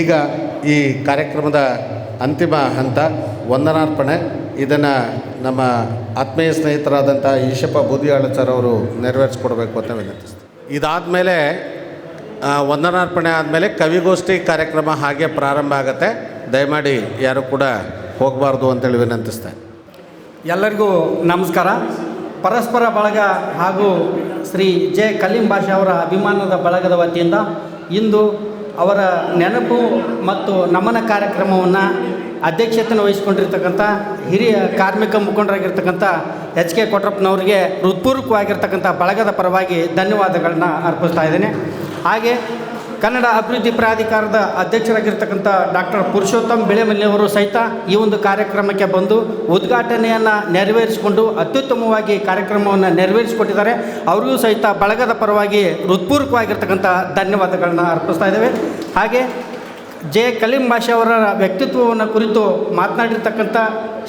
ಈಗ ಈ ಕಾರ್ಯಕ್ರಮದ ಅಂತಿಮ ಹಂತ ವಂದನಾರ್ಪಣೆ. ಇದನ್ನು ನಮ್ಮ ಆತ್ಮೀಯ ಸ್ನೇಹಿತರಾದಂಥ ಈಶಪ್ಪ ಬೂದಿಯಾಳ ಸರ್ ಅವರು ನೆರವೇರಿಸ್ಕೊಡ್ಬೇಕು ಅಂತ ವಿನಂತಿಸ್ತೀನಿ. ಇದಾದಮೇಲೆ ವಂದನಾರ್ಪಣೆ ಆದಮೇಲೆ ಕವಿಗೋಷ್ಠಿ ಕಾರ್ಯಕ್ರಮ ಹಾಗೆ ಪ್ರಾರಂಭ ಆಗುತ್ತೆ. ದಯಮಾಡಿ ಯಾರು ಕೂಡ ಹೋಗಬಾರ್ದು ಅಂತೇಳಿ ವಿನಂತಿಸ್ತೇನೆ. ಎಲ್ಲರಿಗೂ ನಮಸ್ಕಾರ. ಪರಸ್ಪರ ಬಳಗ ಹಾಗೂ ಶ್ರೀ ಜೆ ಕಲೀಂ ಬಾಷಾ ಅವರ ಅಭಿಮಾನದ ಬಳಗದ ವತಿಯಿಂದ ಇಂದು ಅವರ ನೆನಪು ಮತ್ತು ನಮನ ಕಾರ್ಯಕ್ರಮವನ್ನು ಅಧ್ಯಕ್ಷತೆಯನ್ನು ವಹಿಸಿಕೊಂಡಿರ್ತಕ್ಕಂಥ ಹಿರಿಯ ಕಾರ್ಮಿಕ ಮುಖಂಡರಾಗಿರ್ತಕ್ಕಂಥ ಎಚ್ ಕೆ ಕೊಟ್ರಪ್ಪನವರಿಗೆ ಹೃತ್ಪೂರ್ವಕವಾಗಿರ್ತಕ್ಕಂಥ ಬಳಗದ ಪರವಾಗಿ ಧನ್ಯವಾದಗಳನ್ನ ಅರ್ಪಿಸ್ತಾ ಇದ್ದೇನೆ. ಹಾಗೆ ಕನ್ನಡ ಅಭಿವೃದ್ಧಿ ಪ್ರಾಧಿಕಾರದ ಅಧ್ಯಕ್ಷರಾಗಿರ್ತಕ್ಕಂಥ ಡಾಕ್ಟರ್ ಪುರುಷೋತ್ತಮ್ ಬೆಳೆಮಲ್ಲಿಯವರು ಸಹಿತ ಈ ಒಂದು ಕಾರ್ಯಕ್ರಮಕ್ಕೆ ಬಂದು ಉದ್ಘಾಟನೆಯನ್ನು ನೆರವೇರಿಸಿಕೊಂಡು ಅತ್ಯುತ್ತಮವಾಗಿ ಕಾರ್ಯಕ್ರಮವನ್ನು ನೆರವೇರಿಸಿಕೊಟ್ಟಿದ್ದಾರೆ. ಅವರಿಗೂ ಸಹಿತ ಬಳಗದ ಪರವಾಗಿ ಹೃತ್ಪೂರ್ವಕವಾಗಿರ್ತಕ್ಕಂಥ ಧನ್ಯವಾದಗಳನ್ನು ಅರ್ಪಿಸ್ತಾ ಇದ್ದೇವೆ. ಹಾಗೆ ಜೆ ಕಲೀಂ ಬಾಷಾ ಅವರ ವ್ಯಕ್ತಿತ್ವವನ್ನು ಕುರಿತು ಮಾತನಾಡಿರ್ತಕ್ಕಂಥ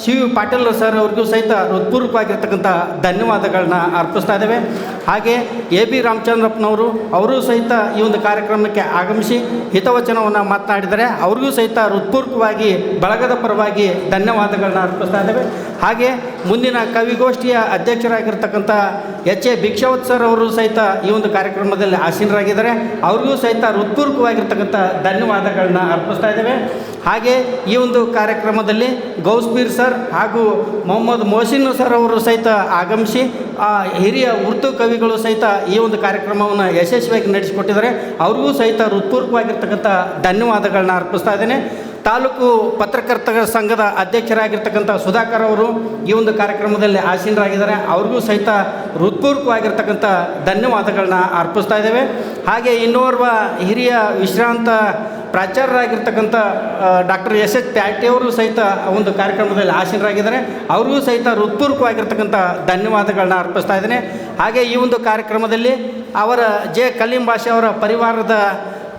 ಸಿ ವಿ ಪಾಟೀಲ್ ಸರ್ ಅವ್ರಿಗೂ ಸಹಿತ ಹೃತ್ಪೂರ್ವಕವಾಗಿರ್ತಕ್ಕಂಥ ಧನ್ಯವಾದಗಳನ್ನ ಅರ್ಪಿಸ್ತಾ ಇದ್ದೇವೆ. ಹಾಗೆ ಎ ಬಿ ರಾಮಚಂದ್ರಪ್ಪನವರು ಅವರೂ ಸಹಿತ ಈ ಒಂದು ಕಾರ್ಯಕ್ರಮಕ್ಕೆ ಆಗಮಿಸಿ ಹಿತವಚನವನ್ನು ಮಾತನಾಡಿದರೆ ಅವ್ರಿಗೂ ಸಹಿತ ಹೃತ್ಪೂರ್ವಕವಾಗಿ ಬಳಗದ ಪರವಾಗಿ ಧನ್ಯವಾದಗಳನ್ನ ಅರ್ಪಿಸ್ತಾ ಇದ್ದೇವೆ. ಹಾಗೆ ಮುಂದಿನ ಕವಿಗೋಷ್ಠಿಯ ಅಧ್ಯಕ್ಷರಾಗಿರ್ತಕ್ಕಂಥ ಎಚ್ ಎ ಭಿಕ್ಷಾವತ್ ಸರ್ ಅವರು ಸಹಿತ ಈ ಒಂದು ಕಾರ್ಯಕ್ರಮದಲ್ಲಿ ಆಸೀನರಾಗಿದ್ದಾರೆ. ಅವ್ರಿಗೂ ಸಹಿತ ಹೃತ್ಪೂರ್ವಕವಾಗಿರ್ತಕ್ಕಂಥ ಧನ್ಯವಾದಗಳನ್ನ ಅರ್ಪಿಸ್ತಾ ಇದ್ದೇವೆ. ಹಾಗೆ ಈ ಒಂದು ಕಾರ್ಯಕ್ರಮದಲ್ಲಿ ಗೌಸ್ಪೀರ್ ಸರ್ ಹಾಗೂ ಮೊಹಮ್ಮದ್ ಮೊಹಸಿನ್ ಸರ್ ಅವರು ಸಹಿತ ಆಗಮಿಸಿ ಹಿರಿಯ ಉರ್ದು ಕವಿಗಳು ಸಹಿತ ಈ ಒಂದು ಕಾರ್ಯಕ್ರಮವನ್ನು ಯಶಸ್ವಿಯಾಗಿ ನಡೆಸಿಕೊಟ್ಟಿದ್ದಾರೆ. ಅವ್ರಿಗೂ ಸಹಿತ ಹೃತ್ಪೂರ್ವಕವಾಗಿರ್ತಕ್ಕಂಥ ಧನ್ಯವಾದಗಳನ್ನ ಅರ್ಪಿಸ್ತಾ ಇದ್ದೇನೆ. ತಾಲೂಕು ಪತ್ರಕರ್ತರ ಸಂಘದ ಅಧ್ಯಕ್ಷರಾಗಿರ್ತಕ್ಕಂಥ ಸುಧಾಕರ್ ಅವರು ಈ ಒಂದು ಕಾರ್ಯಕ್ರಮದಲ್ಲಿ ಆಸೀನರಾಗಿದ್ದಾರೆ. ಅವ್ರಿಗೂ ಸಹಿತ ಹೃತ್ಪೂರ್ವಕವಾಗಿರ್ತಕ್ಕಂಥ ಧನ್ಯವಾದಗಳನ್ನ ಅರ್ಪಿಸ್ತಾ ಇದ್ದೇವೆ. ಹಾಗೆ ಇನ್ನೋರ್ವ ಹಿರಿಯ ವಿಶ್ರಾಂತ ಪ್ರಾಚಾರ್ಯರಾಗಿರ್ತಕ್ಕಂಥ ಡಾಕ್ಟರ್ ಎಸ್ ಎಚ್ ಪ್ಯಾಟಿಯವರು ಸಹಿತ ಒಂದು ಕಾರ್ಯಕ್ರಮದಲ್ಲಿ ಆಸೀನರಾಗಿದ್ದಾರೆ. ಅವ್ರಿಗೂ ಸಹಿತ ಹೃತ್ಪೂರ್ವಕವಾಗಿರ್ತಕ್ಕಂಥ ಧನ್ಯವಾದಗಳನ್ನ ಅರ್ಪಿಸ್ತಾ ಇದ್ದೇನೆ. ಹಾಗೆ ಈ ಒಂದು ಕಾರ್ಯಕ್ರಮದಲ್ಲಿ ಅವರ ಜೆ ಕಲೀಂ ಬಾಷಾ ಅವರ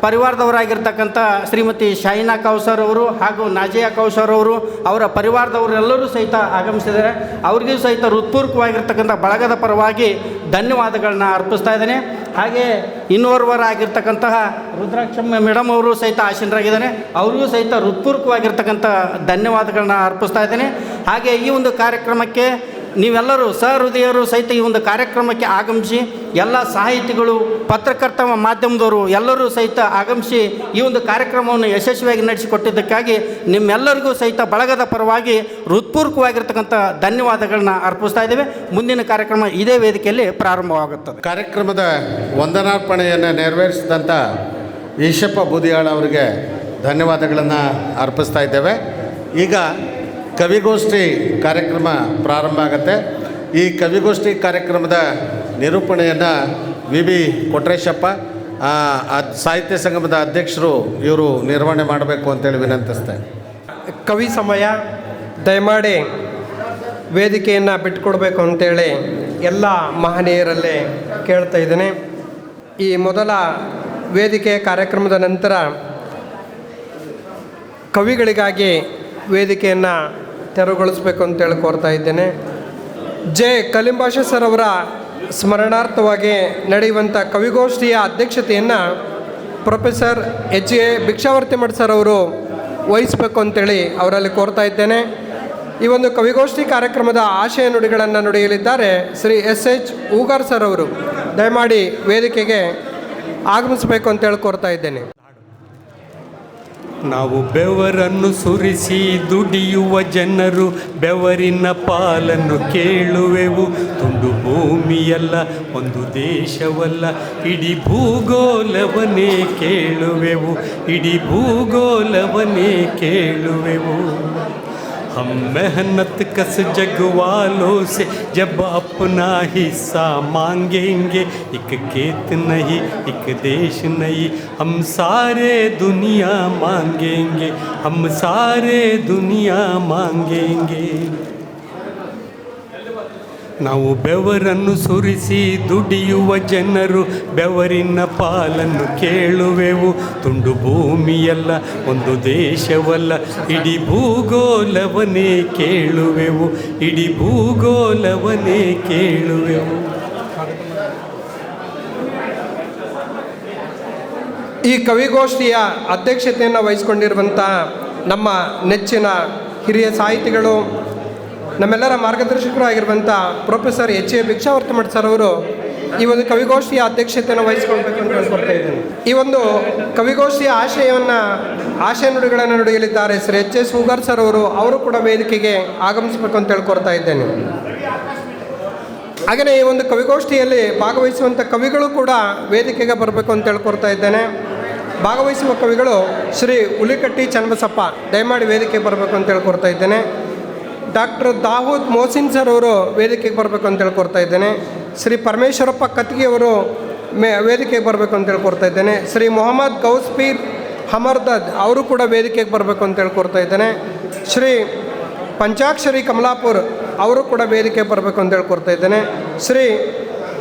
ಪರಿವಾರದವರಾಗಿರ್ತಕ್ಕಂಥ ಶ್ರೀಮತಿ ಶಾಹಿನಾ ಕೌಸರ್ ಅವರು ಹಾಗೂ ನಾಜಿಯಾ ಕೌಸರ್ ಅವರು ಅವರ ಪರಿವಾರದವರೆಲ್ಲರೂ ಸಹಿತ ಆಗಮಿಸಿದ್ದಾರೆ. ಅವರಿಗೂ ಸಹಿತ ಹೃತ್ಪೂರ್ವಕವಾಗಿರ್ತಕ್ಕಂಥ ಬಳಗದ ಪರವಾಗಿ ಧನ್ಯವಾದಗಳನ್ನ ಅರ್ಪಿಸ್ತಾ ಇದ್ದೇನೆ. ಹಾಗೆ ಇನ್ನೋರ್ವರಾಗಿರ್ತಕ್ಕಂತಹ ರುದ್ರಾಕ್ಷಮ್ಮ ಮೇಡಮ್ ಅವರು ಸಹಿತ ಆಸೀನರಾಗಿದ್ದಾರೆ. ಅವರಿಗೂ ಸಹಿತ ಹೃತ್ಪೂರ್ವಕವಾಗಿರ್ತಕ್ಕಂಥ ಧನ್ಯವಾದಗಳನ್ನ ಅರ್ಪಿಸ್ತಾ ಇದ್ದೇನೆ. ಹಾಗೆ ಈ ಒಂದು ಕಾರ್ಯಕ್ರಮಕ್ಕೆ ನೀವೆಲ್ಲರೂ ಸಹೃದಯರು ಸಹಿತ ಈ ಒಂದು ಕಾರ್ಯಕ್ರಮಕ್ಕೆ ಆಗಮಿಸಿ ಎಲ್ಲ ಸಾಹಿತಿಗಳು, ಪತ್ರಕರ್ತ ಮಾಧ್ಯಮದವರು ಎಲ್ಲರೂ ಸಹಿತ ಆಗಮಿಸಿ ಈ ಒಂದು ಕಾರ್ಯಕ್ರಮವನ್ನು ಯಶಸ್ವಿಯಾಗಿ ನಡೆಸಿಕೊಟ್ಟಿದ್ದಕ್ಕಾಗಿ ನಿಮ್ಮೆಲ್ಲರಿಗೂ ಸಹಿತ ಬಳಗದ ಪರವಾಗಿ ಹೃತ್ಪೂರ್ವಕವಾಗಿರ್ತಕ್ಕಂಥ ಧನ್ಯವಾದಗಳನ್ನ ಅರ್ಪಿಸ್ತಾ ಇದ್ದೇವೆ. ಮುಂದಿನ ಕಾರ್ಯಕ್ರಮ ಇದೇ ವೇದಿಕೆಯಲ್ಲಿ ಪ್ರಾರಂಭವಾಗುತ್ತದೆ. ಕಾರ್ಯಕ್ರಮದ ವಂದನಾರ್ಪಣೆಯನ್ನು ನೆರವೇರಿಸಿದಂಥ ಈಶಪ್ಪ ಬೂದಿಯಾಳ ಅವರಿಗೆ ಧನ್ಯವಾದಗಳನ್ನು ಅರ್ಪಿಸ್ತಾ ಇದ್ದೇವೆ. ಈಗ ಕವಿಗೋಷ್ಠಿ ಕಾರ್ಯಕ್ರಮ ಪ್ರಾರಂಭ ಆಗುತ್ತೆ. ಈ ಕವಿಗೋಷ್ಠಿ ಕಾರ್ಯಕ್ರಮದ ನಿರೂಪಣೆಯನ್ನು ವಿ ಬಿ ಕೊಟ್ರೇಶಪ್ಪ ಸಾಹಿತ್ಯ ಸಂಗಮದ ಅಧ್ಯಕ್ಷರು ಇವರು ನಿರ್ವಹಣೆ ಮಾಡಬೇಕು ಅಂತೇಳಿ ವಿನಂತಿಸ್ತೇನೆ. ಕವಿ ಸಮಯ ದಯಮಾಡಿ ವೇದಿಕೆಯನ್ನು ಬಿಟ್ಟುಕೊಡ್ಬೇಕು ಅಂತೇಳಿ ಎಲ್ಲ ಮಹನೀಯರಲ್ಲೇ ಕೇಳ್ತಾ ಇದ್ದೇನೆ. ಈ ಮೊದಲ ವೇದಿಕೆ ಕಾರ್ಯಕ್ರಮದ ನಂತರ ಕವಿಗಳಿಗಾಗಿ ವೇದಿಕೆಯನ್ನು ತೆರವುಗೊಳಿಸಬೇಕು ಅಂತೇಳಿ ಕೋರ್ತಾ ಇದ್ದೇನೆ. ಜೆ ಕಲೀಂ ಬಾಷಾ ಸರ್ ಅವರ ಸ್ಮರಣಾರ್ಥವಾಗಿ ನಡೆಯುವಂಥ ಕವಿಗೋಷ್ಠಿಯ ಅಧ್ಯಕ್ಷತೆಯನ್ನು professor H A Bhikshavarti Math sir ಅವರು ವಹಿಸಬೇಕು ಅಂತೇಳಿ ಅವರಲ್ಲಿ ಕೋರ್ತಾ ಇದ್ದೇನೆ. ಈ ಒಂದು ಕವಿಗೋಷ್ಠಿ ಕಾರ್ಯಕ್ರಮದ ಆಶಯ ನುಡಿಗಳನ್ನು ನುಡಿಯಲಿದ್ದಾರೆ ಶ್ರೀ ಎಸ್ ಎಚ್ ಊಗಾರ್ ಸರ್ ಅವರು. ದಯಮಾಡಿ ವೇದಿಕೆಗೆ ಆಗಮಿಸಬೇಕು ಅಂತೇಳಿ ಕೋರ್ತಾ ಇದ್ದೇನೆ. ನಾವು ಬೆವರನ್ನು ಸುರಿಸಿ ದುಡಿಯುವ ಜನರು ಬೆವರಿನ ಪಾಲನ್ನು ಕೇಳುವೆವು. ತುಂಡು ಭೂಮಿಯಲ್ಲ, ಒಂದು ದೇಶವಲ್ಲ, ಇಡೀ ಭೂಗೋಳವನ್ನೇ ಕೇಳುವೆವು. ಇಡೀ ಭೂಗೋಳವನ್ನೇ ಕೇಳುವೆವು. हम मेहनत कस जग वालों से जब अपना हिस्सा मांगेंगे, एक खेत नहीं एक देश नहीं, हम सारे दुनिया मांगेंगे, हम सारे दुनिया मांगेंगे. ನಾವು ಬೆವರನ್ನು ಸುರಿಸಿ ದುಡಿಯುವ ಜನರು ಬೆವರಿನ ಪಾಲನ್ನು ಕೇಳುವೆವು. ತುಂಡು ಭೂಮಿಯಲ್ಲ, ಒಂದು ದೇಶವಲ್ಲ, ಇಡೀ ಭೂಗೋಳವನ್ನೇ ಕೇಳುವೆವು. ಇಡೀ ಭೂಗೋಳವನ್ನೇ ಕೇಳುವೆವು. ಈ ಕವಿಗೋಷ್ಠಿಯ ಅಧ್ಯಕ್ಷತೆಯನ್ನು ವಹಿಸಿಕೊಂಡಿರುವಂಥ ನಮ್ಮ ನೆಚ್ಚಿನ ಹಿರಿಯ ಸಾಹಿತಿಗಳು, ನಮ್ಮೆಲ್ಲರ ಮಾರ್ಗದರ್ಶಕರು ಆಗಿರುವಂಥ professor A Bhikshavarti Math sir ಅವರು ಈ ಒಂದು ಕವಿಗೋಷ್ಠಿಯ ಅಧ್ಯಕ್ಷತೆಯನ್ನು ವಹಿಸಿಕೊಳ್ಬೇಕು ಅಂತ ಹೇಳ್ಕೊಡ್ತಾ ಇದ್ದೇನೆ. ಈ ಒಂದು ಕವಿಗೋಷ್ಠಿಯ ಆಶಯ ನುಡಿಗಳನ್ನು ನುಡಿಯಲಿದ್ದಾರೆ ಶ್ರೀ ಎಸ್ ಹೂಗಾರ್ ಸರ್ ಅವರು ಕೂಡ ವೇದಿಕೆಗೆ ಆಗಮಿಸಬೇಕು ಅಂತ ಹೇಳ್ಕೊಡ್ತಾ ಇದ್ದೇನೆ. ಹಾಗೆಯೇ ಈ ಒಂದು ಕವಿಗೋಷ್ಠಿಯಲ್ಲಿ ಭಾಗವಹಿಸುವಂಥ ಕವಿಗಳು ಕೂಡ ವೇದಿಕೆಗೆ ಬರಬೇಕು ಅಂತ ಹೇಳ್ಕೊಡ್ತಾ ಇದ್ದೇನೆ. ಭಾಗವಹಿಸುವ ಕವಿಗಳು ಶ್ರೀ ಹುಲಿಕಟ್ಟಿ ಚನ್ನಬಸಪ್ಪ, ದಯಮಾಡಿ ವೇದಿಕೆಗೆ ಬರಬೇಕು ಅಂತ ಹೇಳ್ಕೊಡ್ತಾ ಇದ್ದೇನೆ. ಡಾಕ್ಟರ್ ದಾವೂದ್ ಮೋಸಿನ್ ಸರ್ ಅವರು ವೇದಿಕೆಗೆ ಬರಬೇಕು ಅಂತ ಹೇಳ್ಕೊಡ್ತಾ ಇದ್ದೇನೆ. ಶ್ರೀ ಪರಮೇಶ್ವರಪ್ಪ ಕತ್ಗಿಯವರು ವೇದಿಕೆಗೆ ಬರಬೇಕು ಅಂತ ಹೇಳ್ಕೊಡ್ತಾ ಇದ್ದೇನೆ. ಶ್ರೀ ಮೊಹಮ್ಮದ್ ಗೌಸ್ಪೀರ್ ಹಮರ್ದದ್ ಅವರು ಕೂಡ ವೇದಿಕೆಗೆ ಬರಬೇಕು ಅಂತ ಹೇಳ್ಕೊಡ್ತಾ ಇದ್ದೇನೆ. ಶ್ರೀ ಪಂಚಾಕ್ಷರಿ ಕಮಲಾಪುರ್ ಅವರು ಕೂಡ ವೇದಿಕೆಗೆ ಬರಬೇಕು ಅಂತ ಹೇಳ್ಕೊಡ್ತಾ ಇದ್ದೇನೆ. ಶ್ರೀ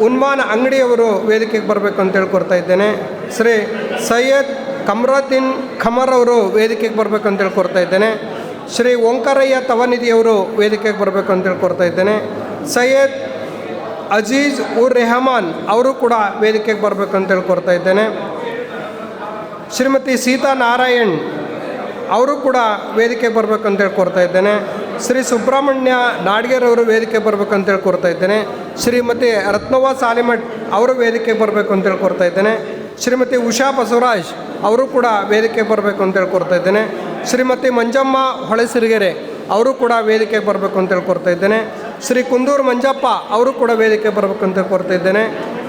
ಉನ್ಮಾನ್ ಅಂಗಡಿಯವರು ವೇದಿಕೆಗೆ ಬರಬೇಕು ಅಂತ ಹೇಳ್ಕೊಡ್ತಾ ಇದ್ದೇನೆ. ಶ್ರೀ ಸೈಯದ್ ಕಮರುದ್ದೀನ್ ಖಮರ್ ಅವರು ವೇದಿಕೆಗೆ ಬರಬೇಕು ಅಂತ ಹೇಳ್ಕೊಡ್ತಾ ಇದ್ದೇನೆ. ಶ್ರೀ ಓಂಕಾರಯ್ಯ ತವನಿಧಿಯವರು ವೇದಿಕೆಗೆ ಬರಬೇಕು ಅಂತ ಹೇಳ್ಕೊಡ್ತಾ ಇದ್ದೇನೆ. ಸೈಯದ್ ಅಜೀಜ್ ಉರ್ ರೆಹಮಾನ್ ಅವರು ಕೂಡ ವೇದಿಕೆಗೆ ಬರಬೇಕು ಅಂತ ಹೇಳ್ಕೊಡ್ತಾ ಇದ್ದೇನೆ. ಶ್ರೀಮತಿ ಸೀತಾ ನಾರಾಯಣ್ ಅವರು ಕೂಡ ವೇದಿಕೆಗೆ ಬರಬೇಕು ಅಂತ ಹೇಳ್ಕೊಡ್ತಾ ಇದ್ದೇನೆ. ಶ್ರೀ ಸುಬ್ರಹ್ಮಣ್ಯ ನಾಡ್ಗೇರ್ ಅವರು ವೇದಿಕೆ ಬರಬೇಕು ಅಂತ ಹೇಳ್ಕೊಡ್ತಾ ಇದ್ದೇನೆ. ಶ್ರೀಮತಿ ರತ್ನವ್ವ ಸಾಲಿಮಠ್ ಅವರು ವೇದಿಕೆಗೆ ಬರಬೇಕು ಅಂತ ಹೇಳ್ಕೊಡ್ತಾ ಇದ್ದೇನೆ. ಶ್ರೀಮತಿ ಉಷಾ ಬಸವರಾಜ್ ಅವರು ಕೂಡ ವೇದಿಕೆಗೆ ಬರಬೇಕು ಅಂತ ಹೇಳ್ಕೊಡ್ತಾ ಇದ್ದೇನೆ. ಶ್ರೀಮತಿ ಮಂಜಮ್ಮ ಹೊಳೆಸಿರಿಗೆರೆ ಅವರು ಕೂಡ ವೇದಿಕೆಗೆ ಬರಬೇಕು ಅಂತ ಹೇಳ್ಕೊಡ್ತಾ ಇದ್ದೇನೆ. ಶ್ರೀ ಕುಂದೂರು ಮಂಜಪ್ಪ ಅವರು ಕೂಡ ವೇದಿಕೆ ಬರಬೇಕು ಅಂತ ಹೇಳ್ಕೊಡ್ತಾ ಇದ್ದೇನೆ.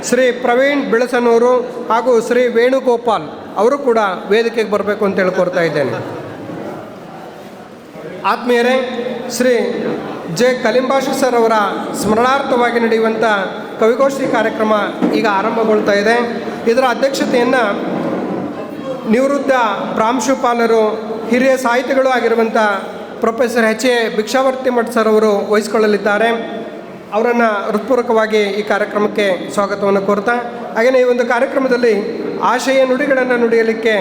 ಶ್ರೀ ಪ್ರವೀಣ್ ಬಿಳಸನೂರು ಹಾಗೂ ಶ್ರೀ ವೇಣುಗೋಪಾಲ್ ಅವರು ಕೂಡ ವೇದಿಕೆಗೆ ಬರಬೇಕು ಅಂತ ಹೇಳ್ಕೊಡ್ತಾ ಇದ್ದೇನೆ. ಆತ್ಮೀಯರೇ, ಶ್ರೀ ಜೆ ಕಲಿಂಬಾಷ ಸರ್ ಅವರ ಸ್ಮರಣಾರ್ಥವಾಗಿ ನಡೆಯುವಂಥ ಕವಿಗೋಷ್ಠಿ ಕಾರ್ಯಕ್ರಮ ಈಗ ಆರಂಭಗೊಳ್ತಾ ಇದೆ. ಇದರ ಅಧ್ಯಕ್ಷತೆಯನ್ನು ನಿವೃತ್ತ ಪ್ರಾಂಶುಪಾಲರು, ಹಿರಿಯ ಸಾಹಿತಿಗಳು ಆಗಿರುವಂಥ professor A Bhikshavarti Math sir ಅವರು ವಹಿಸಿಕೊಳ್ಳಲಿದ್ದಾರೆ. ಅವರನ್ನು ಹೃತ್ಪೂರ್ವಕವಾಗಿ ಈ ಕಾರ್ಯಕ್ರಮಕ್ಕೆ ಸ್ವಾಗತವನ್ನು ಕೋರ್ತಾ, ಹಾಗೆಯೇ ಈ ಒಂದು ಕಾರ್ಯಕ್ರಮದಲ್ಲಿ ಆಶಯ ನುಡಿಗಳನ್ನು ನುಡಿಯಲಿಕ್ಕೆ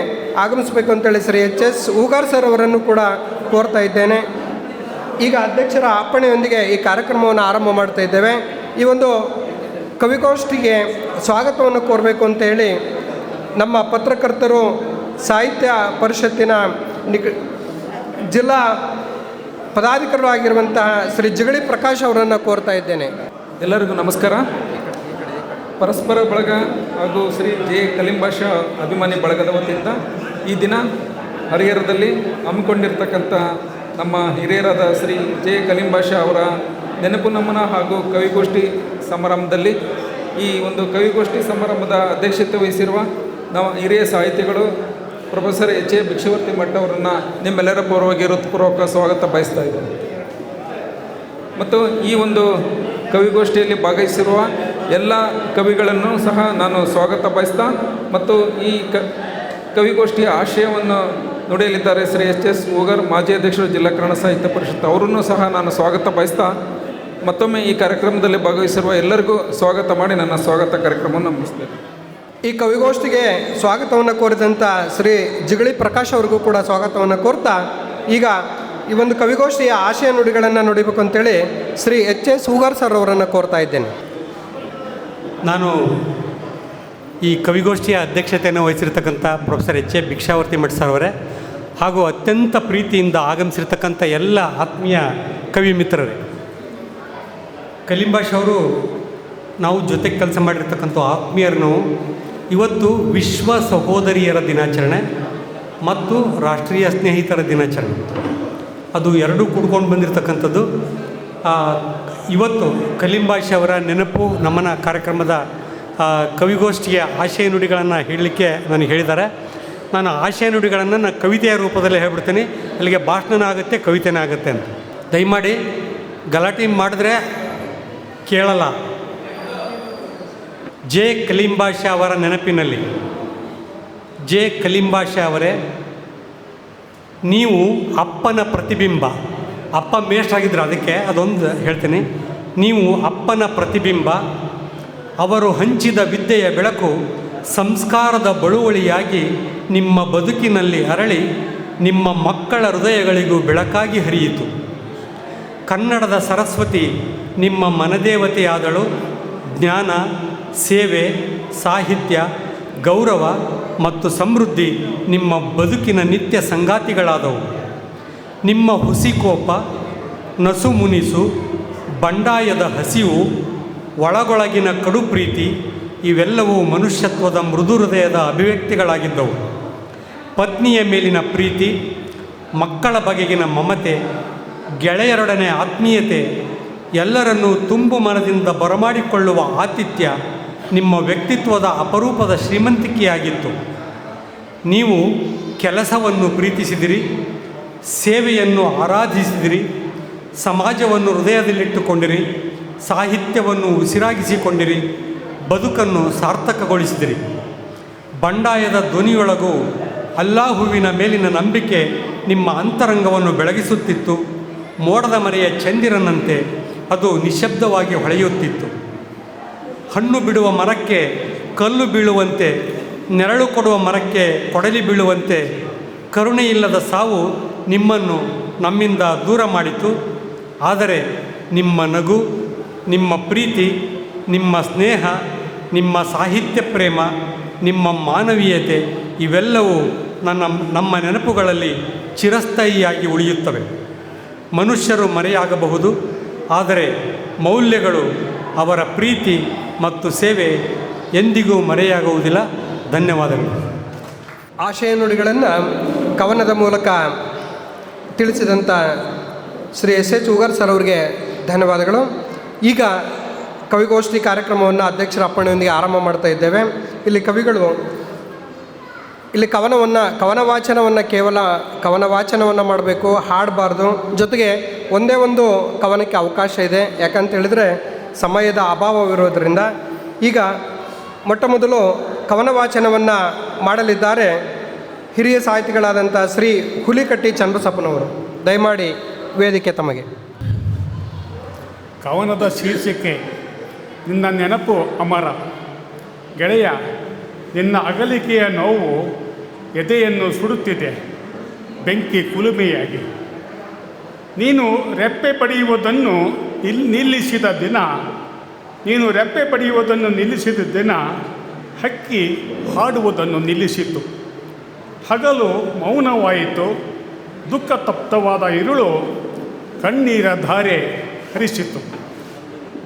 ಆಗಮಿಸಬೇಕು ಅಂತೇಳಿ ಶ್ರೀ ಎಸ್ ಹೂಗಾರ್ ಸರ್ ಅವರನ್ನು ಕೂಡ ಕೋರ್ತಾ ಇದ್ದೇನೆ. ಈಗ ಅಧ್ಯಕ್ಷರ ಅಪ್ಪಣೆಯೊಂದಿಗೆ ಈ ಕಾರ್ಯಕ್ರಮವನ್ನು ಆರಂಭ ಮಾಡ್ತಾ ಇದ್ದೇವೆ. ಈ ಒಂದು ಕವಿಗೋಷ್ಠಿಗೆ ಸ್ವಾಗತವನ್ನು ಕೋರಬೇಕು ಅಂತೇಳಿ ನಮ್ಮ ಪತ್ರಕರ್ತರು, ಸಾಹಿತ್ಯ ಪರಿಷತ್ತಿನ ಜಿಲ್ಲಾ ಪದಾಧಿಕಾರಿಗಳು ಆಗಿರುವಂತಹ ಶ್ರೀ ಜಿಗಳಿ ಪ್ರಕಾಶ್ ಅವರನ್ನು ಕೋರ್ತಾ ಇದ್ದೇನೆ. ಎಲ್ಲರಿಗೂ ನಮಸ್ಕಾರ. ಪರಸ್ಪರ ಬಳಗ ಹಾಗೂ ಶ್ರೀ ಜೆ ಕಲಿಂಬಾಷ ಅಭಿಮಾನಿ ಬಳಗದ ವತಿಯಿಂದ ಈ ದಿನ ಹರಿಹರದಲ್ಲಿ ಹಮ್ಮಿಕೊಂಡಿರ್ತಕ್ಕಂಥ ನಮ್ಮ ಹಿರಿಯರಾದ ಶ್ರೀ ಜೆ ಕಲಿಂಬಾಷ ಅವರ ನೆನಪು ನಮನ ಹಾಗೂ ಕವಿಗೋಷ್ಠಿ ಸಮಾರಂಭದಲ್ಲಿ ಈ ಒಂದು ಕವಿಗೋಷ್ಠಿ ಸಮಾರಂಭದ ಅಧ್ಯಕ್ಷತೆ ವಹಿಸಿರುವ ನಾವು ಹಿರಿಯ ಸಾಹಿತಿಗಳು ಪ್ರೊಫೆಸರ್ ಎ ಭಿಕ್ಷಾವರ್ತಿ ಮಠ್ ಅವರನ್ನು ನಿಮ್ಮೆಲ್ಲರ ಪರವಾಗಿ ಹೃತ್ಪೂರ್ವಕ ಸ್ವಾಗತ ಬಯಸ್ತಾ ಇದ್ದೇನೆ. ಮತ್ತು ಈ ಒಂದು ಕವಿಗೋಷ್ಠಿಯಲ್ಲಿ ಭಾಗವಹಿಸಿರುವ ಎಲ್ಲ ಕವಿಗಳನ್ನು ಸಹ ನಾನು ಸ್ವಾಗತ ಬಯಸ್ತಾ ಮತ್ತು ಈ ಕವಿಗೋಷ್ಠಿಯ ಆಶಯವನ್ನು ನುಡಿಯಲಿದ್ದಾರೆ ಶ್ರೀ ಎಸ್ ಹೂಗಾರ್, ಮಾಜಿ ಅಧ್ಯಕ್ಷರು ಜಿಲ್ಲಾ ಕನ್ನಡ ಸಾಹಿತ್ಯ ಪರಿಷತ್, ಅವರನ್ನು ಸಹ ನಾನು ಸ್ವಾಗತ ಬಯಸ್ತಾ ಮತ್ತೊಮ್ಮೆ ಈ ಕಾರ್ಯಕ್ರಮದಲ್ಲಿ ಭಾಗವಹಿಸಿರುವ ಎಲ್ಲರಿಗೂ ಸ್ವಾಗತ ಮಾಡಿ ನನ್ನ ಸ್ವಾಗತ ಕಾರ್ಯಕ್ರಮವನ್ನು ಮುಗಿಸ್ತೇನೆ. ಈ ಕವಿಗೋಷ್ಠಿಗೆ ಸ್ವಾಗತವನ್ನು ಕೋರಿದಂಥ ಶ್ರೀ ಜಿಗಳಿ ಪ್ರಕಾಶ್ ಅವ್ರಿಗೂ ಕೂಡ ಸ್ವಾಗತವನ್ನು ಕೋರ್ತಾ, ಈಗ ಈ ಒಂದು ಕವಿಗೋಷ್ಠಿಯ ಆಶಯ ನುಡಿಗಳನ್ನು ನುಡಿಬೇಕು ಅಂತೇಳಿ ಶ್ರೀ ಎಸ್ ಹೂಗಾರ್ ಸರ್ ಅವರನ್ನು ಕೋರ್ತಾ ಇದ್ದೇನೆ. ನಾನು ಈ ಕವಿಗೋಷ್ಠಿಯ ಅಧ್ಯಕ್ಷತೆಯನ್ನು ವಹಿಸಿರ್ತಕ್ಕಂಥ professor A Bhikshavarti Math sir ಅವರೇ ಹಾಗೂ ಅತ್ಯಂತ ಪ್ರೀತಿಯಿಂದ ಆಗಮಿಸಿರ್ತಕ್ಕಂಥ ಎಲ್ಲ ಆತ್ಮೀಯ ಕವಿ ಮಿತ್ರರೇ, ಕಲಿಂಬಾಷ್ ಅವರು ನಾವು ಜೊತೆಗೆ ಕೆಲಸ ಮಾಡಿರ್ತಕ್ಕಂಥ ಆತ್ಮೀಯರನ್ನು ಇವತ್ತು ವಿಶ್ವ ಸಹೋದರಿಯರ ದಿನಾಚರಣೆ ಮತ್ತು ರಾಷ್ಟ್ರೀಯ ಸ್ನೇಹಿತರ ದಿನಾಚರಣೆ, ಅದು ಎರಡೂ ಕೂಡ್ಕೊಂಡು ಬಂದಿರತಕ್ಕಂಥದ್ದು. ಇವತ್ತು ಕಲಿಂಬಾಷ್ ಅವರ ನೆನಪು ನಮನ ಕಾರ್ಯಕ್ರಮದ ಕವಿಗೋಷ್ಠಿಯ ಆಶಯ ನುಡಿಗಳನ್ನು ಹೇಳಲಿಕ್ಕೆ ನನಗೆ ಹೇಳಿದ್ದಾರೆ. ನಾನು ಆಶಯ ನುಡಿಗಳನ್ನು ನಾನು ಕವಿತೆಯ ರೂಪದಲ್ಲಿ ಹೇಳ್ಬಿಡ್ತೀನಿ, ಅಲ್ಲಿಗೆ ಭಾಷಣ ಆಗುತ್ತೆ, ಕವಿತೆನೇ ಆಗುತ್ತೆ ಅಂತ. ದಯಮಾಡಿ ಗಲಾಟೆ ಮಾಡಿದ್ರೆ ಕೇಳಲ್ಲ. ಜೆ ಕಲಿಂಬಾಷ ಅವರ ನೆನಪಿನಲ್ಲಿ, ಜೆ ಕಲಿಂಬಾಷ ಅವರೇ, ನೀವು ಅಪ್ಪನ ಪ್ರತಿಬಿಂಬ, ಅಪ್ಪ ಮೇಷ್ಟ್ರಾಗಿದ್ದರು, ಅದಕ್ಕೆ ಅದೊಂದು ಹೇಳ್ತೀನಿ. ನೀವು ಅಪ್ಪನ ಪ್ರತಿಬಿಂಬ, ಅವರು ಹಂಚಿದ ವಿದ್ಯೆಯ ಬೆಳಕು ಸಂಸ್ಕಾರದ ಬಳುವಳಿಯಾಗಿ ನಿಮ್ಮ ಬದುಕಿನಲ್ಲಿ ಅರಳಿ ನಿಮ್ಮ ಮಕ್ಕಳ ಹೃದಯಗಳಿಗೂ ಬೆಳಕಾಗಿ ಹರಿಯಿತು. ಕನ್ನಡದ ಸರಸ್ವತಿ ನಿಮ್ಮ ಮನದೇವತೆಯಾದಳು. ಜ್ಞಾನ, ಸೇವೆ, ಸಾಹಿತ್ಯ, ಗೌರವ, ಮತ್ತು ಸಮೃದ್ಧಿ ನಿಮ್ಮ ಬದುಕಿನ ನಿತ್ಯ ಸಂಗಾತಿಗಳಾದವು. ನಿಮ್ಮ ಹುಸಿಕೋಪ, ನಸುಮುನಿಸು, ಬಂಡಾಯದ ಹಸಿವು, ಒಳಗೊಳಗಿನ ಕಡು ಪ್ರೀತಿ ಇವೆಲ್ಲವೂ ಮನುಷ್ಯತ್ವದ ಮೃದು ಹೃದಯದ ಅಭಿವ್ಯಕ್ತಿಗಳಾಗಿದ್ದವು. ಪತ್ನಿಯ ಮೇಲಿನ ಪ್ರೀತಿ, ಮಕ್ಕಳ ಬಗೆಗಿನ ಮಮತೆ, ಗೆಳೆಯರೊಡನೆ ಆತ್ಮೀಯತೆ, ಎಲ್ಲರನ್ನೂ ತುಂಬು ಮನದಿಂದ ಬರಮಾಡಿಕೊಳ್ಳುವ ಆತಿಥ್ಯ ನಿಮ್ಮ ವ್ಯಕ್ತಿತ್ವದ ಅಪರೂಪದ ಶ್ರೀಮಂತಿಕೆಯಾಗಿತ್ತು. ನೀವು ಕೆಲಸವನ್ನು ಪ್ರೀತಿಸಿದಿರಿ, ಸೇವೆಯನ್ನು ಆರಾಧಿಸಿದಿರಿ, ಸಮಾಜವನ್ನು ಹೃದಯದಲ್ಲಿಟ್ಟುಕೊಂಡಿರಿ, ಸಾಹಿತ್ಯವನ್ನು ಉಸಿರಾಗಿಸಿಕೊಂಡಿರಿ, ಬದುಕನ್ನು ಸಾರ್ಥಕಗೊಳಿಸಿದಿರಿ. ಬಂಡಾಯದ ಧ್ವನಿಯೊಳಗೂ ಅಲ್ಲಾಹುವಿನ ಮೇಲಿನ ನಂಬಿಕೆ ನಿಮ್ಮ ಅಂತರಂಗವನ್ನು ಬೆಳಗಿಸುತ್ತಿತ್ತು. ಮೋಡದ ಮರೆಯ ಚಂದಿರನಂತೆ ಅದು ನಿಶ್ಶಬ್ದವಾಗಿ ಹೊಳೆಯುತ್ತಿತ್ತು. ಹಣ್ಣು ಬಿಡುವ ಮರಕ್ಕೆ ಕಲ್ಲು ಬೀಳುವಂತೆ, ನೆರಳು ಕೊಡುವ ಮರಕ್ಕೆ ಕೊಡಲಿ ಬೀಳುವಂತೆ ಕರುಣೆಯಿಲ್ಲದ ಸಾವು ನಿಮ್ಮನ್ನು ನಮ್ಮಿಂದ ದೂರ ಮಾಡಿತು. ಆದರೆ ನಿಮ್ಮ ನಗು, ನಿಮ್ಮ ಪ್ರೀತಿ, ನಿಮ್ಮ ಸ್ನೇಹ, ನಿಮ್ಮ ಸಾಹಿತ್ಯ ಪ್ರೇಮ, ನಿಮ್ಮ ಮಾನವೀಯತೆ ಇವೆಲ್ಲವೂ ನಮ್ಮ ನೆನಪುಗಳಲ್ಲಿ ಚಿರಸ್ಥಾಯಿಯಾಗಿ ಉಳಿಯುತ್ತವೆ. ಮನುಷ್ಯರು ಮರೆಯಾಗಬಹುದು, ಆದರೆ ಮೌಲ್ಯಗಳು, ಅವರ ಪ್ರೀತಿ ಮತ್ತು ಸೇವೆ ಎಂದಿಗೂ ಮರೆಯಾಗುವುದಿಲ್ಲ. ಧನ್ಯವಾದಗಳು. ಆಶಯ ನುಡಿಗಳನ್ನು ಕವನದ ಮೂಲಕ ತಿಳಿಸಿದಂಥ ಶ್ರೀ ಎಸ್ ಎಚ್ ಉಗರ್ ಸರ್ ಅವರಿಗೆ ಧನ್ಯವಾದಗಳು. ಈಗ ಕವಿಗೋಷ್ಠಿ ಕಾರ್ಯಕ್ರಮವನ್ನು ಅಧ್ಯಕ್ಷರ ಅಪ್ಪಣೆಯೊಂದಿಗೆ ಆರಂಭ ಮಾಡ್ತಾ ಇದ್ದೇವೆ. ಇಲ್ಲಿ ಕವಿಗಳು ಕವನ ವಾಚನವನ್ನು ಕೇವಲ ಕವನ ವಾಚನವನ್ನು ಮಾಡಬೇಕು, ಹಾಡಬಾರ್ದು. ಜೊತೆಗೆ ಒಂದೇ ಒಂದು ಕವನಕ್ಕೆ ಅವಕಾಶ ಇದೆ, ಯಾಕಂತ ಹೇಳಿದರೆ ಸಮಯದ ಅಭಾವವಿರೋದರಿಂದ. ಈಗ ಮೊಟ್ಟ ಮೊದಲು ಕವನ ವಾಚನವನ್ನು ಮಾಡಲಿದ್ದಾರೆ ಹಿರಿಯ ಸಾಹಿತಿಗಳಾದಂಥ ಶ್ರೀ ಹುಲಿಕಟ್ಟಿ ಚನ್ನಬಸಪ್ಪನವರು. ದಯಮಾಡಿ ವೇದಿಕೆ ತಮಗೆ. ಕವನದ ಶೀರ್ಷಿಕೆ ನಿನ್ನ ನೆನಪು ಅಮರ. ಗೆಳೆಯ, ನಿನ್ನ ಅಗಲಿಕೆಯ ನೋವು ಎದೆಯನ್ನು ಸುಡುತ್ತಿದೆ ಬೆಂಕಿ ಕುಲುಮೆಯಾಗಿ. ನೀನು ರೆಪ್ಪೆ ಪಡೆಯುವುದನ್ನು ನಿಲ್ಲಿಸಿದ ದಿನ ಹಕ್ಕಿ ಹಾಡುವುದನ್ನು ನಿಲ್ಲಿಸಿತು. ಹಗಲು ಮೌನವಾಯಿತು, ದುಃಖ ತಪ್ತವಾದ ಇರುಳು ಕಣ್ಣೀರ ಧಾರೆ ಹರಿಸಿತು.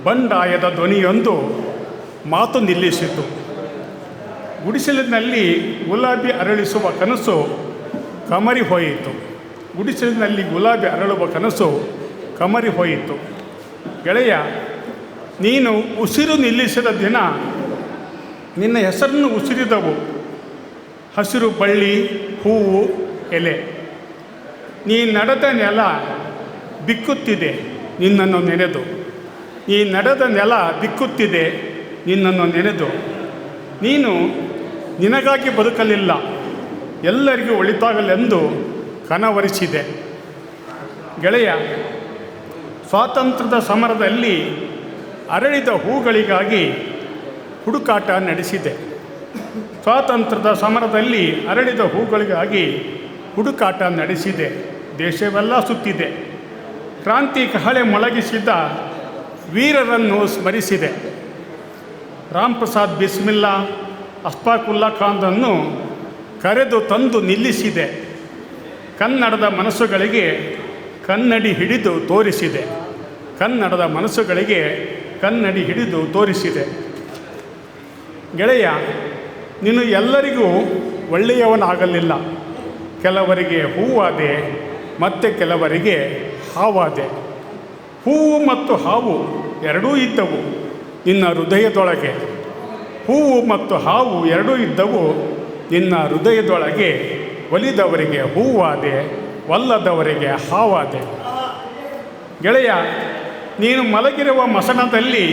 ಬಂಡಾಯದ ಧ್ವನಿಯೊಂದು ಮಾತು ನಿಲ್ಲಿಸಿತು. ಗುಡಿಸಲಿನಲ್ಲಿ ಗುಲಾಬಿ ಅರಳಿಸುವ ಕನಸು ಕಮರಿ ಹೋಯಿತು. ಗೆಳೆಯ, ನೀನು ಉಸಿರು ನಿಲ್ಲಿಸಿದ ದಿನ ನಿನ್ನ ಹೆಸರನ್ನು ಉಸಿರಿದವು ಹಸಿರು ಬಳ್ಳಿ, ಹೂವು, ಎಲೆ. ನೀ ನಡೆದ ನೆಲ ಬಿಕ್ಕುತ್ತಿದೆ ನಿನ್ನನ್ನು ನೆನೆದು. ನೀನು ನಿನಗಾಗಿ ಬದುಕಲಿಲ್ಲ, ಎಲ್ಲರಿಗೂ ಒಳಿತಾಗಲೆಂದು ಕನವರಿಸಿದೆ. ಗೆಳೆಯ, ಸ್ವಾತಂತ್ರ್ಯದ ಸಮರದಲ್ಲಿ ಅರಳಿದ ಹೂಗಳಿಗಾಗಿ ಹುಡುಕಾಟ ನಡೆಸಿದೆ. ದೇಶವೆಲ್ಲ ಸುತ್ತಿದೆ. ಕ್ರಾಂತಿ ಕಹಳೆ ಮೊಳಗಿಸಿದ ವೀರರನ್ನು ಸ್ಮರಿಸಿದೆ. ರಾಮ್ ಪ್ರಸಾದ್ ಬಿಸ್ಮಿಲ್ಲಾ, ಅಷ್ಫಾಕುಲ್ಲಾ ಖಾನ್ರನ್ನು ಕರೆದು ತಂದು ನಿಲ್ಲಿಸಿದೆ. ಕನ್ನಡದ ಮನಸ್ಸುಗಳಿಗೆ ಕನ್ನಡಿ ಹಿಡಿದು ತೋರಿಸಿದೆ. ಗೆಳೆಯ, ನೀನು ಎಲ್ಲರಿಗೂ ಒಳ್ಳೆಯವನಾಗಲಿಲ್ಲ. ಕೆಲವರಿಗೆ ಹೂವಾದೆ, ಮತ್ತೆ ಕೆಲವರಿಗೆ ಹಾವಾದೆ. ಹೂವು ಮತ್ತು ಹಾವು ಎರಡೂ ಇದ್ದವು ನಿನ್ನ ಹೃದಯದೊಳಗೆ. ಒಲಿದವರಿಗೆ ಹೂವಾದೆ, ಒಲ್ಲದವರಿಗೆ ಹಾವಾದೆ. ಗೆಳೆಯ, ನೀನು ಮಲಗಿರುವ ಮಸಣದಲ್ಲಿ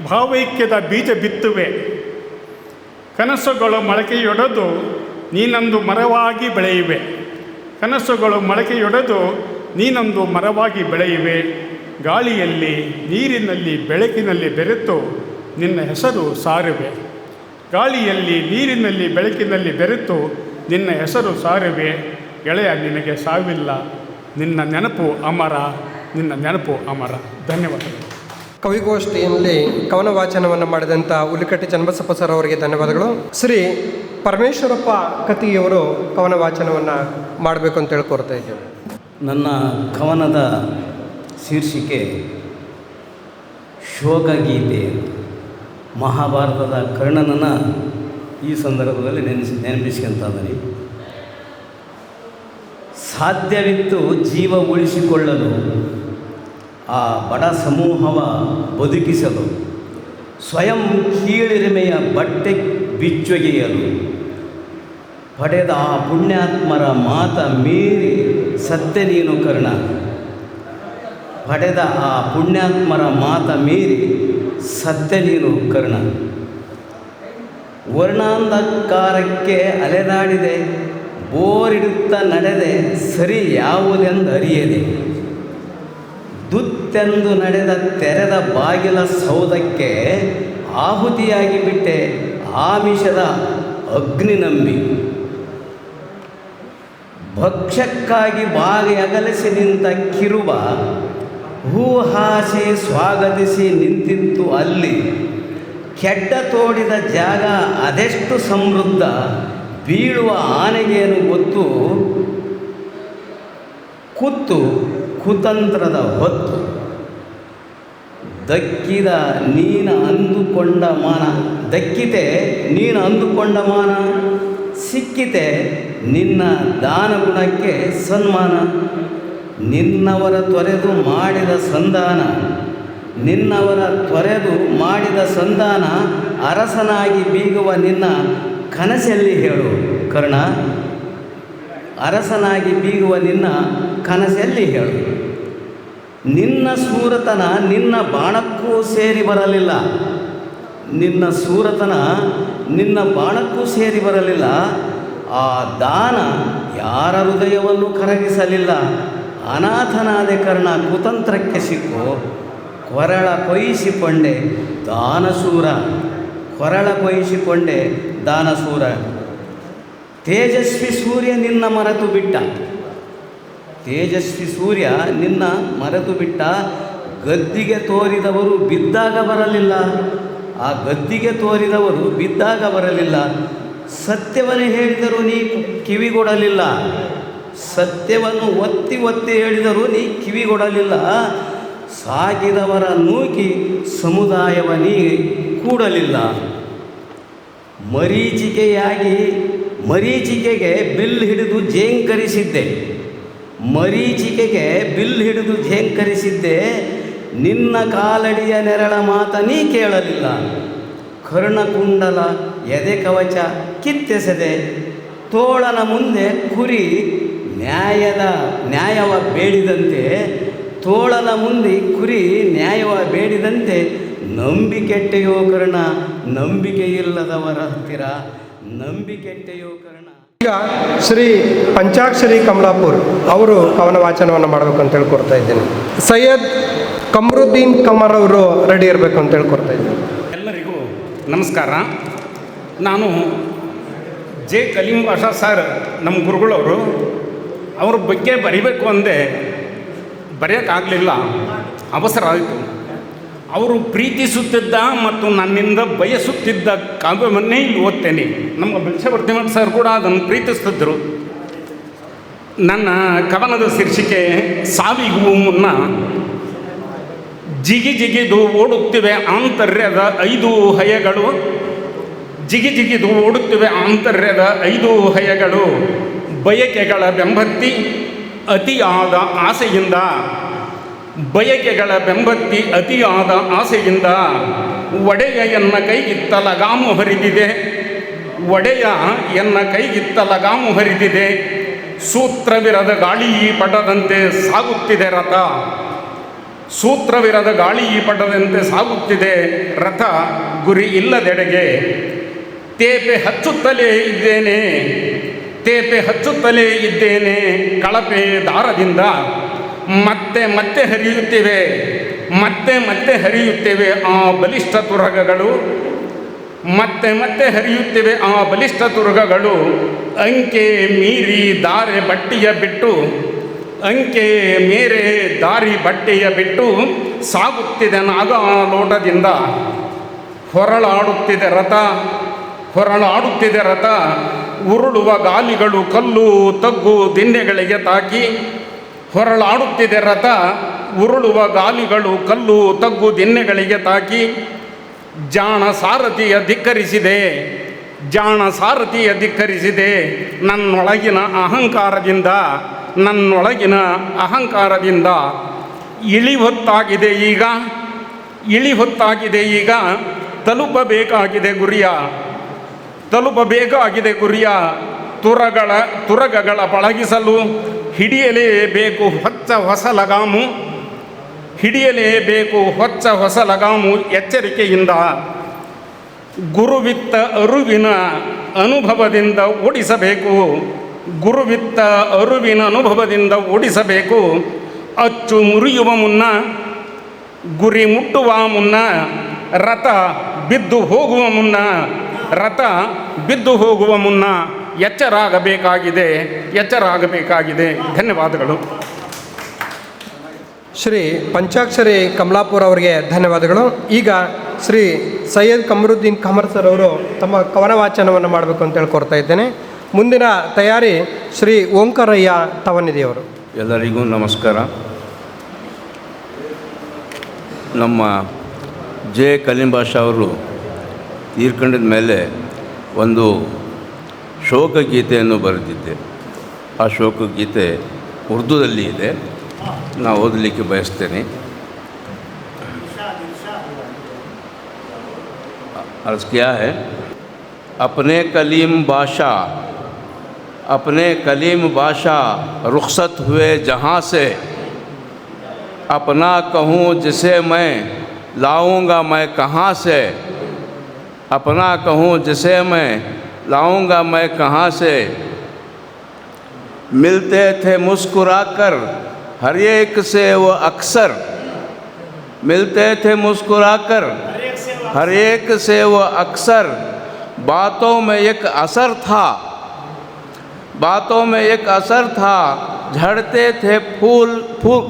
ಭಾವೈಕ್ಯದ ಬೀಜ ಬಿತ್ತುವೆ. ಕನಸುಗಳು ಮೊಳಕೆಯೊಡೆದು ನೀನೊಂದು ಮರವಾಗಿ ಬೆಳೆಯುವೆ. ಗಾಳಿಯಲ್ಲಿ, ನೀರಿನಲ್ಲಿ, ಬೆಳಕಿನಲ್ಲಿ ಬೆರೆತು ನಿನ್ನ ಹೆಸರು ಸಾರುವೆ. ಗೆಳೆಯ, ನಿನಗೆ ಸಾವಿಲ್ಲ, ನಿನ್ನ ನೆನಪು ಅಮರ. ಧನ್ಯವಾದಗಳು. ಕವಿಗೋಷ್ಠಿಯಲ್ಲಿ ಕವನ ವಾಚನವನ್ನು ಮಾಡಿದಂಥ ಹುಲಿಕಟ್ಟಿ ಚನ್ನಬಸಪ್ಪ ಸರ್ ಅವರಿಗೆ ಧನ್ಯವಾದಗಳು. ಶ್ರೀ ಪರಮೇಶ್ವರಪ್ಪ ಕತ್ತಿಗೆಯವರು ಕವನ ವಾಚನವನ್ನು ಮಾಡಬೇಕು ಅಂತ ಕೋರ್ತಾ ಇದ್ದೇವೆ. ನನ್ನ ಕವನದ ಶೀರ್ಷಿಕೆ ಶೋಕಗೀತೆ. ಮಹಾಭಾರತದ ಕರ್ಣನನ್ನು ಈ ಸಂದರ್ಭದಲ್ಲಿ ನೆನಪಿಸ್ಕೊಂತ ಇದ್ದೀನಿ. ಸಾಧ್ಯವಿತ್ತು ಜೀವ ಉಳಿಸಿಕೊಳ್ಳಲು, ಆ ಬಡ ಸಮೂಹವ ಬದುಕಿಸಲು, ಸ್ವಯಂ ಕೀಳಿರಿಮೆಯ ಬಟ್ಟೆ ಬಿಚ್ಚೊಗೆಯಲು, ಪಡೆದ ಆ ಪುಣ್ಯಾತ್ಮರ ಮಾತ ಮೀರಿ ಸತ್ಯ ನೀನು ಕರ್ಣ. ಪಡೆದ ಆ ಪುಣ್ಯಾತ್ಮರ ಮಾತ ಮೀರಿ ಸತ್ಯ ನೀನು ಕರ್ಣ. ವರ್ಣಾಂಧಕಾರಕ್ಕೆ ಅಲೆದಾಡಿದೆ, ಬೋರಿಡುತ್ತಾ ನಡೆದೆ, ಸರಿ ಯಾವುದೆಂದು ಅರಿಯದೆ. ದುತ್ತೆಂದು ನಡೆದ ತೆರೆದ ಬಾಗಿಲ ಸೌಧಕ್ಕೆ ಆಹುತಿಯಾಗಿ ಬಿಟ್ಟೆ ಆಮಿಷದ ಅಗ್ನಿ ನಂಬಿ. ಭಕ್ಷ್ಯಕ್ಕಾಗಿ ಬಾಗಿ ಅಗಲಿಸಿ ನಿಂತ ಕಿರುಬ ಹೂಹಾಸಿ ಸ್ವಾಗತಿಸಿ ನಿಂತಿತ್ತು ಅಲ್ಲಿ. ಕೆಡ್ಡ ತೋಡಿದ ಜಾಗ ಅದೆಷ್ಟು ಸಮೃದ್ಧ, ಬೀಳುವ ಆನೆಗೇನು ಗೊತ್ತು, ಕುತ್ತು ಕುತಂತ್ರದ ಹೊತ್ತು. ದಕ್ಕಿದ ನೀನು ಅಂದುಕೊಂಡ ಮಾನ, ದಕ್ಕಿತೆ ನೀನು ಅಂದುಕೊಂಡ ಮಾನ, ಸಿಕ್ಕಿತೆ ನಿನ್ನ ದಾನ ಗುಣಕ್ಕೆ ಸನ್ಮಾನ. ನಿನ್ನವರ ತೊರೆದು ಮಾಡಿದ ಸಂಧಾನ, ನಿನ್ನವರ ತೊರೆದು ಮಾಡಿದ ಸಂಧಾನ, ಅರಸನಾಗಿ ಬೀಗುವ ನಿನ್ನ ಕನಸೆಲ್ಲಿ ಹೇಳು ಕರ್ಣ. ಅರಸನಾಗಿ ಬೀಗುವ ನಿನ್ನ ಕನಸೆಲ್ಲಿ ಹೇಳು. ನಿನ್ನ ಸೂರತನ ನಿನ್ನ ಬಾಣಕ್ಕೂ ಸೇರಿ ಬರಲಿಲ್ಲ, ನಿನ್ನ ಸೂರತನ ನಿನ್ನ ಬಾಣಕ್ಕೂ ಸೇರಿ ಬರಲಿಲ್ಲ. ಆ ದಾನ ಯಾರ ಹೃದಯವನ್ನು ಕರಗಿಸಲಿಲ್ಲ. ಅನಾಥನಾದೆ ಕರ್ಣ ಕುತಂತ್ರಕ್ಕೆ ಸಿಕ್ಕು, ಕೊರಳ ಕೊಯ್ಯಿಸಿಕೊಂಡೆ ದಾನಶೂರ, ಕೊರಳ ಕೊಯ್ಯಿಸಿಕೊಂಡೆ ದಾನಶೂರ. ತೇಜಸ್ವಿ ಸೂರ್ಯ ನಿನ್ನ ಮರೆತು ಬಿಟ್ಟ, ತೇಜಸ್ವಿ ಸೂರ್ಯ ನಿನ್ನ ಮರೆತು ಬಿಟ್ಟ. ಗದ್ದಿಗೆ ತೋರಿದವರು ಬಿದ್ದಾಗ ಬರಲಿಲ್ಲ, ಆ ಗದ್ದಿಗೆ ತೋರಿದವರು ಬಿದ್ದಾಗ ಬರಲಿಲ್ಲ. ಸತ್ಯವನ್ನು ಹೇಳಿದರೂ ನೀ ಕಿವಿಗೊಡಲಿಲ್ಲ, ಸತ್ಯವನ್ನು ಒತ್ತಿ ಒತ್ತಿ ಹೇಳಿದರೂ ನೀ ಕಿವಿಗೊಡಲಿಲ್ಲ. ಸಾಗಿದವರ ನೂಕಿ ಸಮುದಾಯವ ನೀ ಕೂಡಲಿಲ್ಲ. ಮರೀಚಿಕೆಗೆ ಬಿಲ್ ಹಿಡಿದು ಝೇಂಕರಿಸಿದ್ದೆ, ಮರೀಚಿಕೆಗೆ ಬಿಲ್ ಹಿಡಿದು ಝೇಂಕರಿಸಿದ್ದೆ. ನಿನ್ನ ಕಾಲಡಿಯ ನೆರಳ ಮಾತ ನೀ ಕೇಳಲಿಲ್ಲ. ಕರ್ಣಕುಂಡಲ ಎದೆ ಕವಚ ಕಿತ್ತೆಸೆದೆ, ತೋಳನ ಮುಂದೆ ಕುರಿ ನ್ಯಾಯವ ಬೇಡಿದಂತೆ, ತೋಳನ ಮುಂದೆ ಕುರಿ ನ್ಯಾಯವ ಬೇಡಿದಂತೆ. ನಂಬಿಕೆಟ್ಟೆಯೋ ಕರ್ಣ, ನಂಬಿಕೆಯಿಲ್ಲದವರ ಹತ್ತಿರ ನಂಬಿಕೆಟ್ಟೆಯೋ ಕರ್ಣ. ಈಗ ಶ್ರೀ ಪಂಚಾಕ್ಷರಿ ಕಮಲಾಪುರ್ ಅವರು ಕವನ ವಾಚನವನ್ನು ಮಾಡಬೇಕು ಅಂತ ಹೇಳ್ಕೊಡ್ತಾ ಇದ್ದೇನೆ. ಸೈಯದ್ ಕಮರುದ್ದೀನ್ ಕಮರ್ ಅವರು ರೆಡಿ ಇರಬೇಕು ಅಂತ ಹೇಳ್ಕೊಡ್ತಾ ಇದ್ದೇನೆ. ಎಲ್ಲರಿಗೂ ನಮಸ್ಕಾರ. ನಾನು ಜೆ ಕಲೀಂ ಬಾಷಾ ಸರ್, ನಮ್ಮ ಗುರುಗಳವರು, ಅವ್ರ ಬಗ್ಗೆ ಬರಿಬೇಕು ಅಂದೆ, ಬರೆಯೋಕ್ಕಾಗಲಿಲ್ಲ, ಅವಸರ ಆಯಿತು. ಅವರು ಪ್ರೀತಿಸುತ್ತಿದ್ದ ಮತ್ತು ನನ್ನಿಂದ ಬಯಸುತ್ತಿದ್ದ ಕಾವ್ಯವನ್ನೇ ಇಲ್ಲಿ ಓದ್ತೇನೆ. ನಮ್ಮ ಭಿಕ್ಷಾವರ್ತಿ ಮಠ ಸರ್ ಕೂಡ ಅದನ್ನು ಪ್ರೀತಿಸ್ತಿದ್ದರು. ನನ್ನ ಕವನದ ಶೀರ್ಷಿಕೆ ಸಾವಿಗೂ ಮುನ್ನ. ಜಿಗಿ ಜಿಗಿದು ಓಡುತ್ತಿವೆ ಆಂತರ್ಯದ 5 ಹಯಗಳು, ಜಿಗಿ ಜಿಗಿದು ಓಡುತ್ತಿವೆ ಆಂತರ್ಯದ 5 ಹಯಗಳು. ಬಯಕೆಗಳ ಬೆಂಬತ್ತಿ ಅತಿಯಾದ ಆಸೆಯಿಂದ, ಬಯಕೆಗಳ ಬೆಂಬತ್ತಿ ಅತಿಯಾದ ಆಸೆಯಿಂದ. ಒಡೆಯ ಎನ್ನ ಕೈಗಿತ್ತ ಲಗಾಮು ಹರಿದಿದೆ, ಒಡೆಯ ಎನ್ನ ಕೈಗಿತ್ತ ಲಗಾಮು ಹರಿದಿದೆ. ಸೂತ್ರವಿರದ ಗಾಳಿ ಪಟದಂತೆ ಸಾಗುತ್ತಿದೆ ರಥ, ಸೂತ್ರವಿರದ ಗಾಳಿ ಪಟದಂತೆ ಸಾಗುತ್ತಿದೆ ರಥ. ಗುರಿ ಇಲ್ಲದೆಡೆಗೆ ತೇಪೆ ಹಚ್ಚುತ್ತಲೇ ಇದ್ದೇನೆ, ತೇಪೆ ಹಚ್ಚುತ್ತಲೇ ಇದ್ದೇನೆ. ಕಳಪೆ ದಾರದಿಂದ ಮತ್ತೆ ಮತ್ತೆ ಹರಿಯುತ್ತಿವೆ, ಮತ್ತೆ ಮತ್ತೆ ಹರಿಯುತ್ತಿವೆ ಆ ಬಲಿಷ್ಠ ತುರಗಗಳು, ಮತ್ತೆ ಮತ್ತೆ ಹರಿಯುತ್ತಿವೆ ಆ ಬಲಿಷ್ಠ ತುರಗಗಳು. ಅಂಕೆ ಮೀರಿ ದಾರೆ ಬಟ್ಟಿಯ ಬಿಟ್ಟು, ಅಂಕೆ ಮೇರೆ ದಾರಿ ಬಟ್ಟೆಯ ಬಿಟ್ಟು ಸಾಗುತ್ತಿದೆ ನಾಗಾಲೋಟದಿಂದ. ಹೊರಳಾಡುತ್ತಿದೆ ರಥ, ಹೊರಳಾಡುತ್ತಿದೆ ರಥ, ಉರುಳುವ ಗಾಲಿಗಳು ಕಲ್ಲು ತಗ್ಗು ದಿಣ್ಣೆಗಳಿಗೆ ತಾಕಿ. ಹೊರಳಾಡುತ್ತಿದೆ ರಥ, ಉರುಳುವ ಗಾಲಿಗಳು ಕಲ್ಲು ತಗ್ಗು ದಿಣ್ಣೆಗಳಿಗೆ ತಾಕಿ. ಜಾಣ ಸಾರಥಿಯ ಧಿಕ್ಕರಿಸಿದೆ, ಜಾಣ ಸಾರಥಿಯ ಧಿಕ್ಕರಿಸಿದೆ, ನನ್ನೊಳಗಿನ ಅಹಂಕಾರದಿಂದ, ನನ್ನೊಳಗಿನ ಅಹಂಕಾರದಿಂದ. ಇಳಿಹೊತ್ತಾಗಿದೆ ಈಗ, ಇಳಿಹೊತ್ತಾಗಿದೆ ಈಗ, ತಲುಪಬೇಕಾಗಿದೆ ಗುರಿಯ, ತಲುಪಬೇಕಾಗಿದೆ ಗುರಿಯ. ತುರಗಗಳ ಪಳಗಿಸಲು ಹಿಡಿಯಲೇಬೇಕು ಹೊಸ ಲಗಾಮು, ಹಿಡಿಯಲೇಬೇಕು ಹೊಸ ಲಗಾಮು ಎಚ್ಚರಿಕೆಯಿಂದ. ಗುರುವಿತ್ತ ಅರುವಿನ ಅನುಭವದಿಂದ ಓಡಿಸಬೇಕು, ಗುರುವಿತ್ತ ಅರುವಿನ ಅನುಭವದಿಂದ ಓಡಿಸಬೇಕು. ಅಚ್ಚು ಮುರಿಯುವ ಮುನ್ನ, ಗುರಿ ಮುಟ್ಟುವ ಮುನ್ನ, ರಥ ಬಿದ್ದು ಹೋಗುವ ಮುನ್ನ, ರಥ ಬಿದ್ದು ಹೋಗುವ ಮುನ್ನ ಎಚ್ಚರಾಗಬೇಕಾಗಿದೆ, ಎಚ್ಚರಾಗಬೇಕಾಗಿದೆ. ಧನ್ಯವಾದಗಳು. ಶ್ರೀ ಪಂಚಾಕ್ಷರಿ ಕಮಲಾಪುರ ಅವರಿಗೆ ಧನ್ಯವಾದಗಳು. ಈಗ ಶ್ರೀ ಸೈಯದ್ ಕಮರುದ್ದೀನ್ ಖಮರ್ ಸರ್ ಅವರು ತಮ್ಮ ಕವನ ವಾಚನವನ್ನು ಮಾಡಬೇಕು ಅಂತ ಹೇಳ್ಕೊಡ್ತಾ ಇದ್ದೇನೆ. ಮುಂದಿನ ತಯಾರಿ ಶ್ರೀ ಓಂಕಾರಯ್ಯ ತವನಿಧಿಯವರು. ಎಲ್ಲರಿಗೂ ನಮಸ್ಕಾರ. ನಮ್ಮ ಜೆ ಕಲೀಂ ಬಾಷಾ ಅವರು ತೀರ್ಕೊಂಡಿದ ಮೇಲೆ ಒಂದು ಶೋಕಗೀತೆಯನ್ನು ಬರೆದಿದ್ದೆ. ಆ ಶೋಕಗೀತೆ ಉರ್ದುದಲ್ಲಿ ಇದೆ, ನಾನು ಓದಲಿಕ್ಕೆ ಬಯಸ್ತೇನೆ. अर्ज़ किया है, अपने कलीम बादशाह, अपने कलीम बादशाह रुखसत हुए जहाँ से, अपना कहूँ जिसे मैं लाऊंगा मैं कहाँ से, अपना कहूँ जिसे मैं लाऊंगा मैं कहाँ से। मिलते थे मुस्कुराकर हर एक से वो अक्सर, मिलते थे मुस्कुराकर हर एक से वो अक्सर। बातों में एक असर था, बातों में एक असर था, झड़ते थे फूल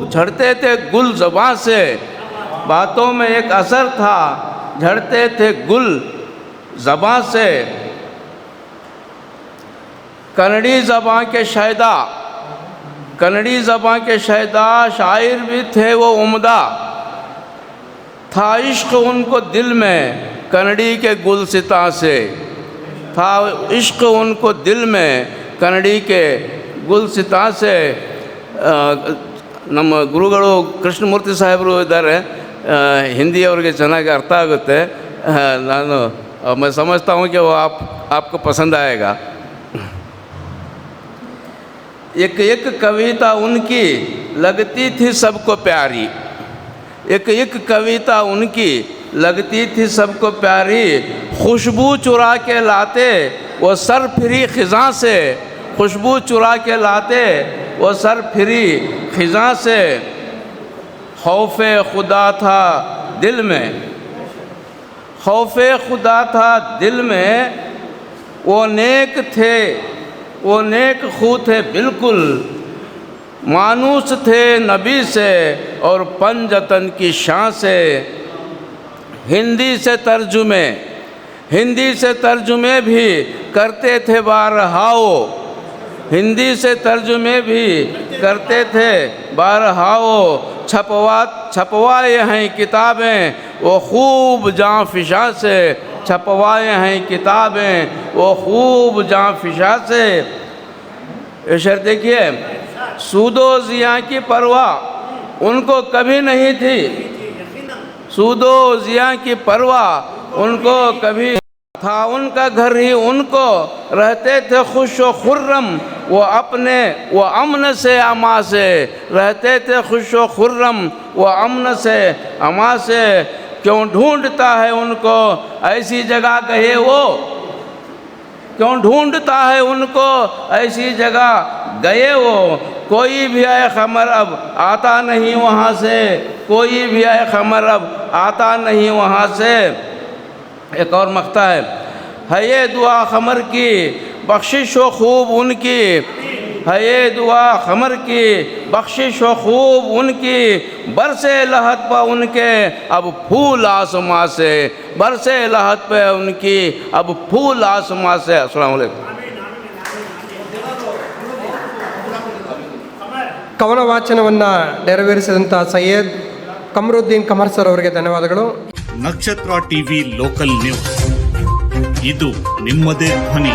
झड़ते थे गुल ज़बां से। बातों में एक असर था, झड़ते थे गुल ज़बां से। कन्नड़ी ज़बां के शायदा, कन्नड़ी ज़बां के शायदा शायर भी थे वो उम्दा। था इश्क उनको दिल में कन्नड़ी के गुलसिता से, था इश्क उनको दिल में कन्नड़ी के ಗುಲ್ಸಿತಾ ಸೆ. ನಮ್ಮ ಗುರುಗಳು ಕೃಷ್ಣಮೂರ್ತಿ ಸಾಹೇಬರು ಇದ್ದಾರೆ, ಹಿಂದಿ ಅವರಿಗೆ ಚೆನ್ನಾಗಿ ಅರ್ಥ ಆಗುತ್ತೆ. ನಾನು मैं समझता हूँ कि वो आपको पसंद आएगा. एक एक कविता उनकी लगती थी सबको प्यारी, एक एक कविता उनकी लगती थी सबको प्यारी। खुशबू चुरा के लाते वो सर फिरी खिज़ां से, खुशबू चुरा के लाते वो सर फिरी खिज़ां से। खौफ़े खुदा था दिल में, खौफ़े खुदा था दिल में, वो नेक थे, वो नेक खू थे बिल्कुल। मानूस थे नबी से और पंजतन की शान से। हिंदी से तर्जुमे, हिंदी से तर्जुमे भी करते थे बारहाओ, हिंदी से तर्जुमे भी करते थे बारहाओ। छपवाए हैं किताबें वो खूब जाँ फिशा से, छपवाए हैं किताबें वो खूब जाँ फिशा से। ये शर्त देखिए, सूदो ज़िया की परवाह उनको कभी नहीं थी, सूदो ज़िया की परवाह उनको कभी था। उनका घर ही उनको रहते थे खुश व खुर्रम, वो अपने वो अमन से अमा से रहते थे खुश व खुर्रम, वो अमन से अमा से। क्यों ढूंढता है उनको ऐसी जगह कहे वो, क्यों ढूंढता है उनको ऐसी जगह गए वो। कोई भी आए खमर अब आता नहीं वहाँ से, कोई भी आए खमर अब आता नहीं वहाँ से। एक और मख्ता है ये दुआ खमर की बख्शिश व खूब उनकी, है ये दुआ खमर की बख्शिश व खूब उनकी बरसे लहत पर उनके अब फूल आसमां से बरसे लहत पे उनकी अब फूल आसमां से। अस्सलाम वालेकुम। ಕವನ ವಾಚನವನ್ನು ನೆರವೇರಿಸಿದಂಥ ಸೈಯದ್ ಕಮರುದ್ದೀನ್ ಕಮರ್ ಸರ್ ಅವರಿಗೆ ಧನ್ಯವಾದಗಳು. ನಕ್ಷತ್ರ ಟಿವಿ ಲೋಕಲ್ ನ್ಯೂಸ್, ಇದು ನಿಮ್ಮದೇ ಧ್ವನಿ.